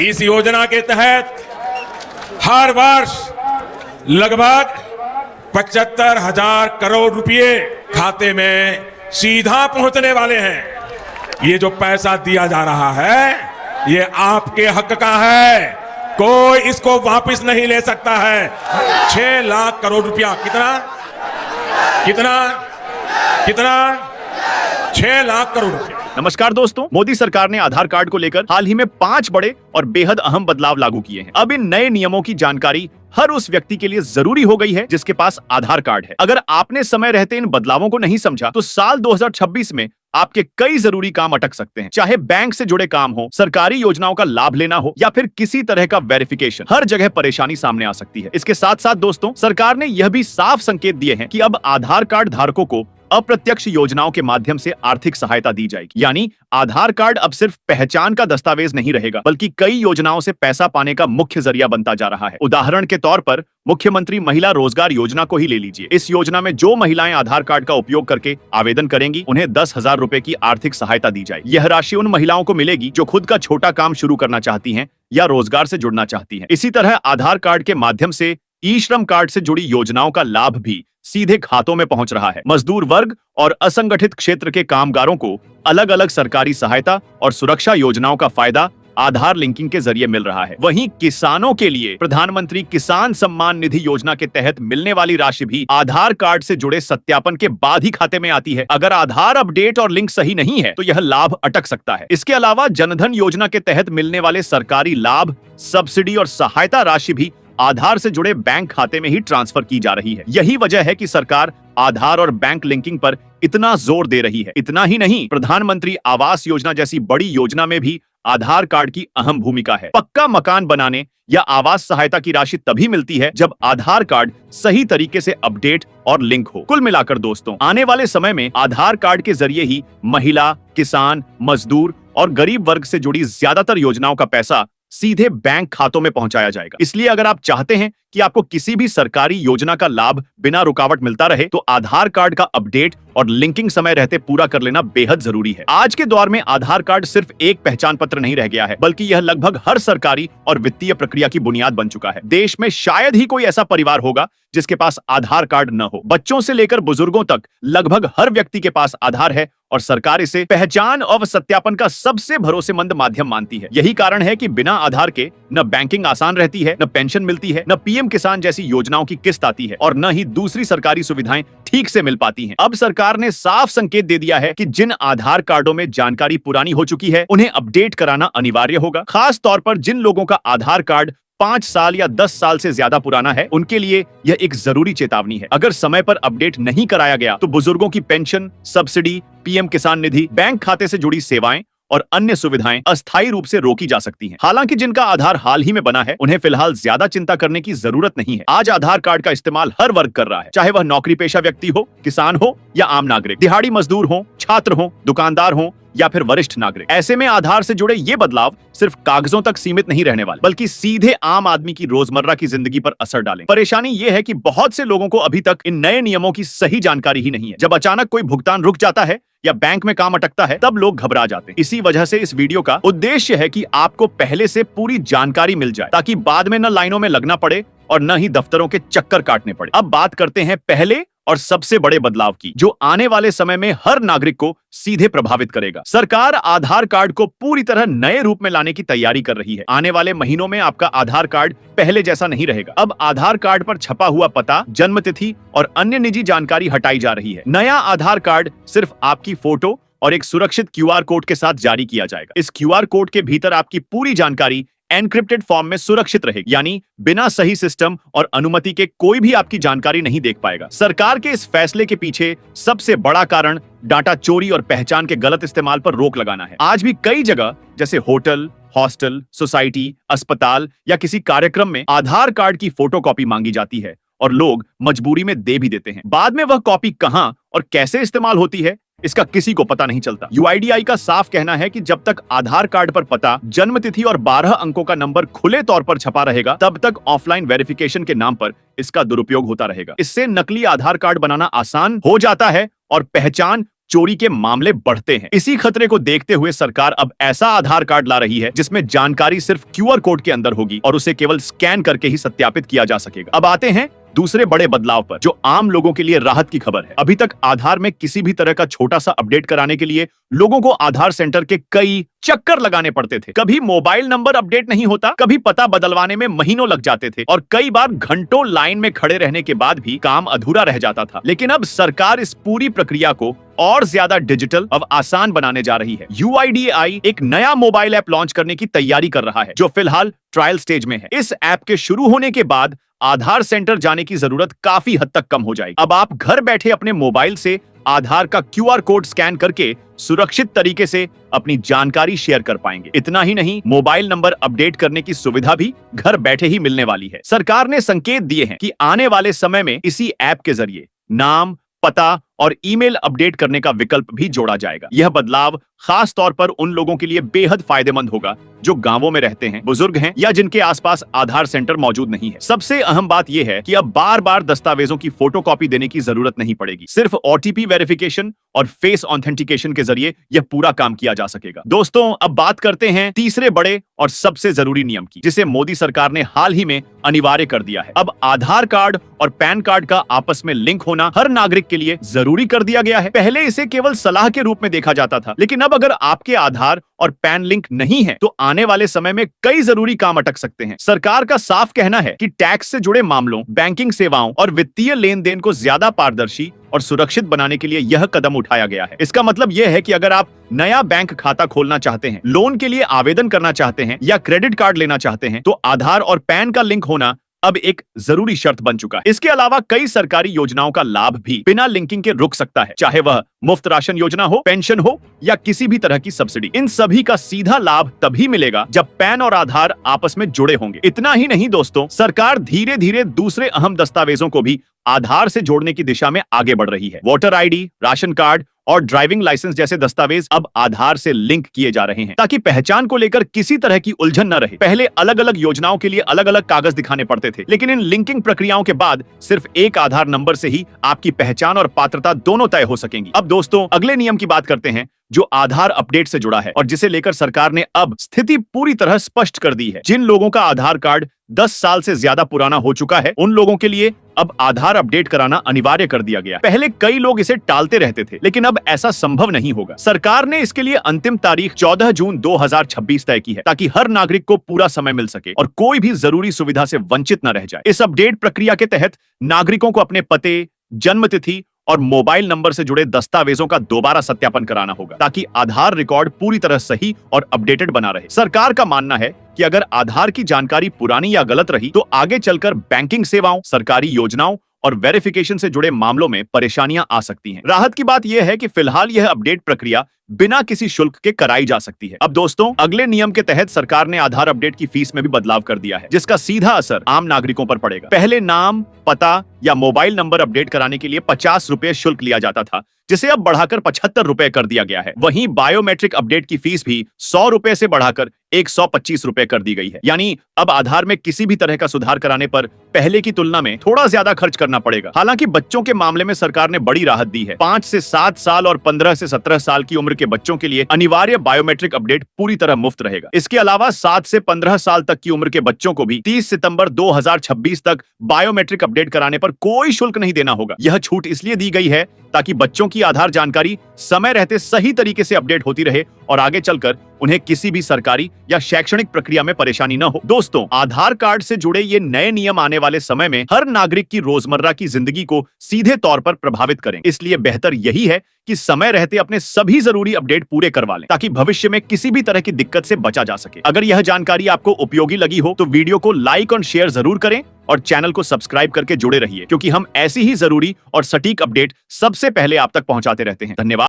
इस योजना के तहत हर वर्ष लगभग 75,000 करोड़ रुपए खाते में सीधा पहुंचने वाले हैं। ये जो पैसा दिया जा रहा है ये आपके हक का है, कोई इसको वापस नहीं ले सकता है। 6 लाख करोड़ रुपया कितना कितना कितना 6 लाख करोड़ रुपया। नमस्कार दोस्तों, मोदी सरकार ने आधार कार्ड को लेकर हाल ही में 5 बड़े और बेहद अहम बदलाव लागू किए हैं। अब इन नए नियमों की जानकारी हर उस व्यक्ति के लिए जरूरी हो गई है जिसके पास आधार कार्ड है। अगर आपने समय रहते इन बदलावों को नहीं समझा तो साल 2026 में आपके कई जरूरी काम अटक सकते हैं। चाहे बैंक से जुड़े काम हो, सरकारी योजनाओं का लाभ लेना हो या फिर किसी तरह का वेरिफिकेशन, हर जगह परेशानी सामने आ सकती है। इसके साथ साथ दोस्तों, सरकार ने यह भी साफ संकेत दिए हैं कि अब आधार कार्ड धारकों को अप्रत्यक्ष योजनाओं के माध्यम से आर्थिक सहायता दी जाएगी। यानी आधार कार्ड अब सिर्फ पहचान का दस्तावेज नहीं रहेगा, बल्कि कई योजनाओं से पैसा पाने का मुख्य जरिया बनता जा रहा है। उदाहरण के तौर पर मुख्यमंत्री महिला रोजगार योजना को ही ले लीजिए। इस योजना में जो महिलाएं आधार कार्ड का उपयोग करके आवेदन करेंगी, उन्हें 10,000 रुपए की आर्थिक सहायता दी जाएगी। यह राशि उन महिलाओं को मिलेगी जो खुद का छोटा काम शुरू करना चाहती हैं या रोजगार से जुड़ना चाहती हैं। इसी तरह आधार कार्ड के माध्यम से ई श्रम कार्ड से जुड़ी योजनाओं का लाभ भी सीधे खातों में पहुंच रहा है। मजदूर वर्ग और असंगठित क्षेत्र के कामगारों को अलग अलग सरकारी सहायता और सुरक्षा योजनाओं का फायदा आधार लिंकिंग के जरिए मिल रहा है। वहीं किसानों के लिए प्रधानमंत्री किसान सम्मान निधि योजना के तहत मिलने वाली राशि भी आधार कार्ड से जुड़े सत्यापन के बाद ही खाते में आती है। अगर आधार अपडेट और लिंक सही नहीं है तो यह लाभ अटक सकता है। इसके अलावा जनधन योजना के तहत मिलने वाले सरकारी लाभ, सब्सिडी और सहायता राशि भी आधार से जुड़े बैंक खाते में ही ट्रांसफर की जा रही है। यही वजह है कि सरकार आधार और बैंक लिंकिंग पर इतना जोर दे रही है। इतना ही नहीं, प्रधानमंत्री आवास योजना जैसी बड़ी योजना में भी आधार कार्ड की अहम भूमिका है। पक्का मकान बनाने या आवास सहायता की राशि तभी मिलती है जब आधार कार्ड सही तरीके से अपडेट और लिंक हो। कुल मिलाकर दोस्तों, आने वाले समय में आधार कार्ड के जरिए ही महिला, किसान, मजदूर और गरीब वर्ग से जुड़ी ज्यादातर योजनाओं का पैसा सीधे बैंक खातों में पहुंचाया जाएगा। इसलिए अगर आप चाहते हैं कि आपको किसी भी सरकारी योजना का लाभ बिना रुकावट मिलता रहे, तो आधार कार्ड का अपडेट और लिंकिंग समय रहते पूरा कर लेना बेहद जरूरी है। आज के दौर में आधार कार्ड सिर्फ एक पहचान पत्र नहीं रह गया है, बल्कि यह लगभग हर सरकारी और वित्तीय प्रक्रिया की बुनियाद बन चुका है। देश में शायद ही कोई ऐसा परिवार होगा जिसके पास आधार कार्ड न हो। बच्चों से लेकर बुजुर्गों तक लगभग हर व्यक्ति के पास आधार है और सरकार इसे पहचान और सत्यापन का सबसे भरोसेमंद माध्यम मानती है। यही कारण है कि बिना आधार के न बैंकिंग आसान रहती है, न पेंशन मिलती है, न पीएम किसान जैसी योजनाओं की किस्त आती है और न ही दूसरी सरकारी सुविधाएं ठीक से मिल पाती हैं। अब सरकार ने साफ संकेत दे दिया है कि जिन आधार कार्डों में जानकारी पुरानी हो चुकी है, उन्हें अपडेट कराना अनिवार्य होगा। खास तौर पर जिन लोगों का आधार कार्ड 5 साल या 10 साल से ज्यादा पुराना है, उनके लिए यह एक जरूरी चेतावनी है। अगर समय पर अपडेट नहीं कराया गया तो बुजुर्गों की पेंशन, सब्सिडी, पीएम किसान निधि, बैंक खाते से जुड़ी सेवाएं और अन्य सुविधाएं अस्थायी रूप से रोकी जा सकती हैं। हालांकि जिनका आधार हाल ही में बना है, उन्हें फिलहाल ज्यादा चिंता करने की जरूरत नहीं है। आज आधार कार्ड का इस्तेमाल हर वर्ग कर रहा है, चाहे वह नौकरी पेशा व्यक्ति हो, किसान हो या आम नागरिक, दिहाड़ी मजदूर हो, छात्र हो, दुकानदार हो या फिर वरिष्ठ नागरिक। ऐसे में आधार से जुड़े ये बदलाव सिर्फ कागजों तक सीमित नहीं रहने वाले, बल्कि सीधे आम आदमी की रोजमर्रा की जिंदगी पर असर डालें। परेशानी ये है कि बहुत से लोगों को अभी तक इन नए नियमों की सही जानकारी ही नहीं है। जब अचानक कोई भुगतान रुक जाता है या बैंक में काम अटकता है, तब लोग घबरा जाते हैं। इसी वजह से इस वीडियो का उद्देश्य है कि आपको पहले से पूरी जानकारी मिल जाए, ताकि बाद में न लाइनों में लगना पड़े और न ही दफ्तरों के चक्कर काटने पड़े। अब बात करते हैं पहले और सबसे बड़े बदलाव की, जो आने वाले समय में हर नागरिक को सीधे प्रभावित करेगा। सरकार आधार कार्ड को पूरी तरह नए रूप में लाने की तैयारी कर रही है। आने वाले महीनों में आपका आधार कार्ड पहले जैसा नहीं रहेगा। अब आधार कार्ड पर छपा हुआ पता, जन्म तिथि और अन्य निजी जानकारी हटाई जा रही है। नया आधार कार्ड सिर्फ आपकी फोटो और एक सुरक्षित क्यूआर कोड के साथ जारी किया जाएगा। इस क्यूआर कोड के भीतर आपकी पूरी जानकारी एनक्रिप्टेड फॉर्म में सुरक्षित रहेगी, यानी बिना सही सिस्टम और अनुमति के कोई भी आपकी जानकारी नहीं देख पाएगा। सरकार के इस फैसले के पीछे सबसे बड़ा कारण डाटा चोरी और पहचान के गलत इस्तेमाल पर रोक लगाना है। आज भी कई जगह जैसे होटल, हॉस्टल, सोसाइटी, अस्पताल या किसी कार्यक्रम में आधार कार्ड की फोटोकॉपी मांगी जाती है और लोग मजबूरी में दे भी देते हैं। बाद में वह कॉपी कहां और कैसे इस्तेमाल होती है, इसका किसी को पता नहीं चलता। यूआईडीआई का साफ कहना है कि जब तक आधार कार्ड पर पता, जन्म तिथि और 12 अंकों का नंबर खुले तौर पर छपा रहेगा, तब तक ऑफलाइन वेरिफिकेशन के नाम पर इसका दुरुपयोग होता रहेगा। इससे नकली आधार कार्ड बनाना आसान हो जाता है और पहचान चोरी के मामले बढ़ते हैं। इसी खतरे को देखते हुए सरकार अब ऐसा आधार कार्ड ला रही है जिसमें जानकारी सिर्फ QR कोड के अंदर होगी और उसे केवल स्कैन करके ही सत्यापित किया जा सकेगा। अब आते हैं दूसरे बड़े बदलाव पर, जो आम लोगों के लिए राहत की खबर है। अभी तक आधार में किसी भी तरह का छोटा सा अपडेट कराने के लिए लोगों को आधार सेंटर के कई चक्कर लगाने पड़ते थे। कभी मोबाइल नंबर अपडेट नहीं होता, कभी पता बदलवाने में महीनों लग जाते थे और कई बार घंटों लाइन में खड़े रहने के बाद भी काम अधूरा रह जाता था। लेकिन अब सरकार इस पूरी प्रक्रिया को और ज्यादा डिजिटल और आसान बनाने जा रही है। UIDAI एक नया मोबाइल ऐप लॉन्च करने की तैयारी कर रहा है, जो फिलहाल ट्रायल स्टेज में है। इस ऐप के शुरू होने के बाद आधार सेंटर जाने की जरूरत काफी हद तक कम हो जाएगी। अब आप घर बैठे अपने मोबाइल से आधार का QR कोड स्कैन करके सुरक्षित तरीके से अपनी जानकारी शेयर कर पाएंगे। इतना ही नहीं, मोबाइल नंबर अपडेट करने की सुविधा भी घर बैठे ही मिलने वाली है। सरकार ने संकेत दिए हैं कि आने वाले समय में इसी ऐप के जरिए नाम, पता और ईमेल अपडेट करने का विकल्प भी जोड़ा जाएगा। यह बदलाव खास तौर पर उन लोगों के लिए बेहद फायदेमंद होगा जो गांवों में रहते हैं, बुजुर्ग हैं या जिनके आसपास आधार सेंटर मौजूद नहीं है। सबसे अहम बात यह है कि अब बार बार दस्तावेजों की फोटोकॉपी देने की जरूरत नहीं पड़ेगी। सिर्फ OTP वेरिफिकेशन और फेस ऑथेंटिकेशन के जरिए यह पूरा काम किया जा सकेगा। दोस्तों, अब बात करते हैं तीसरे बड़े और सबसे जरूरी नियम की, जिसे मोदी सरकार ने हाल ही में अनिवार्य कर दिया है। अब आधार कार्ड और पैन कार्ड का आपस में लिंक होना हर नागरिक के लिए जरूरी कर दिया गया है। पहले इसे केवल सलाह के रूप में देखा जाता था, लेकिन अब अगर आपके आधार और पैन लिंक नहीं है तो आने वाले समय में कई जरूरी काम अटक सकते हैं। सरकार का साफ कहना है कि टैक्स से जुड़े मामलों, बैंकिंग सेवाओं और वित्तीय लेन देन को ज्यादा पारदर्शी और सुरक्षित बनाने के लिए यह कदम उठाया गया है। इसका मतलब यह है कि अगर आप नया बैंक खाता खोलना चाहते हैं, लोन के लिए आवेदन करना चाहते हैं या क्रेडिट कार्ड लेना चाहते हैं, तो आधार और पैन का लिंक होना अब एक जरूरी शर्त बन चुका है। इसके अलावा कई सरकारी योजनाओं का लाभ भी बिना लिंकिंग के रुक सकता है, चाहे वह मुफ्त राशन योजना हो, पेंशन हो या किसी भी तरह की सब्सिडी। इन सभी का सीधा लाभ तभी मिलेगा जब पैन और आधार आपस में जुड़े होंगे। इतना ही नहीं दोस्तों, सरकार धीरे धीरे दूसरे अहम दस्तावेजों को भी आधार से जोड़ने की दिशा में आगे बढ़ रही है। वोटर ID, राशन कार्ड और ड्राइविंग लाइसेंस जैसे दस्तावेज अब आधार से लिंक किए जा रहे हैं, ताकि पहचान को लेकर किसी तरह की उलझन न रहे। पहले अलग अलग योजनाओं के लिए अलग अलग कागज दिखाने पड़ते थे, लेकिन इन लिंकिंग प्रक्रियाओं के बाद सिर्फ एक आधार नंबर से ही आपकी पहचान और पात्रता दोनों तय हो सकेंगी। अब दोस्तों, अगले नियम की बात करते हैं, जो आधार अपडेट से जुड़ा है और जिसे लेकर सरकार ने अब स्थिति पूरी तरह स्पष्ट कर दी है। जिन लोगों का आधार कार्ड 10 साल से ज्यादा पुराना हो चुका है, उन लोगों के लिए अब आधार अपडेट कराना अनिवार्य कर दिया गया। पहले कई लोग इसे टालते रहते थे, लेकिन अब ऐसा संभव नहीं होगा। सरकार ने इसके लिए अंतिम तारीख 14 जून 2026 तय की है, ताकि हर नागरिक को पूरा समय मिल सके और कोई भी जरूरी सुविधा से वंचित न रह जाए। इस अपडेट प्रक्रिया के तहत नागरिकों को अपने पते, जन्मतिथि और मोबाइल नंबर से जुड़े दस्तावेजों का दोबारा सत्यापन कराना होगा, ताकि आधार रिकॉर्ड पूरी तरह सही और अपडेटेड बना रहे। सरकार का मानना है कि अगर आधार की जानकारी पुरानी या गलत रही तो आगे चलकर बैंकिंग सेवाओं, सरकारी योजनाओं और वेरिफिकेशन से जुड़े मामलों में परेशानियां आ सकती हैं। राहत की बात यह है कि फिलहाल यह अपडेट प्रक्रिया बिना किसी शुल्क के कराई जा सकती है। अब दोस्तों, अगले नियम के तहत सरकार ने आधार अपडेट की फीस में भी बदलाव कर दिया है, जिसका सीधा असर आम नागरिकों पर पड़ेगा। पहले नाम, पता या मोबाइल नंबर अपडेट कराने के लिए 50 रुपए शुल्क लिया जाता था, जिसे अब बढ़ाकर 75 रुपए कर दिया गया है। वहीं बायोमेट्रिक अपडेट की फीस भी 100 रुपए से बढ़ाकर 125 रुपए कर दी गई है। यानी अब आधार में किसी भी तरह का सुधार कराने पर पहले की तुलना में थोड़ा ज्यादा खर्च करना पड़ेगा। हालांकि बच्चों के मामले में सरकार ने बड़ी राहत दी है। 5 से 7 साल और 15 से 17 साल की उम्र के बच्चों के लिए अनिवार्य बायोमेट्रिक अपडेट पूरी तरह मुफ्त रहेगा। इसके अलावा 7 से 15 साल तक की उम्र के बच्चों को भी 30 सितंबर 2026 तक बायोमेट्रिक अपडेट कराने पर कोई शुल्क नहीं देना होगा। यह छूट इसलिए दी गई है ताकि बच्चों की आधार जानकारी समय रहते सही तरीके से अपडेट होती रहे और आगे चलकर उन्हें किसी भी सरकारी या शैक्षणिक प्रक्रिया में परेशानी न हो। दोस्तों, आधार कार्ड से जुड़े ये नए नियम आने वाले समय में हर नागरिक की रोजमर्रा की जिंदगी को सीधे तौर पर प्रभावित करें। इसलिए बेहतर यही है कि समय रहते अपने सभी जरूरी अपडेट पूरे करवा लें, ताकि भविष्य में किसी भी तरह की दिक्कत से बचा जा सके। अगर यह जानकारी आपको उपयोगी लगी हो तो वीडियो को लाइक और शेयर जरूर करें और चैनल को सब्सक्राइब करके जुड़े रहिए, क्योंकि हम ऐसी ही जरूरी और सटीक अपडेट सबसे पहले आप तक पहुंचाते रहते हैं। धन्यवाद।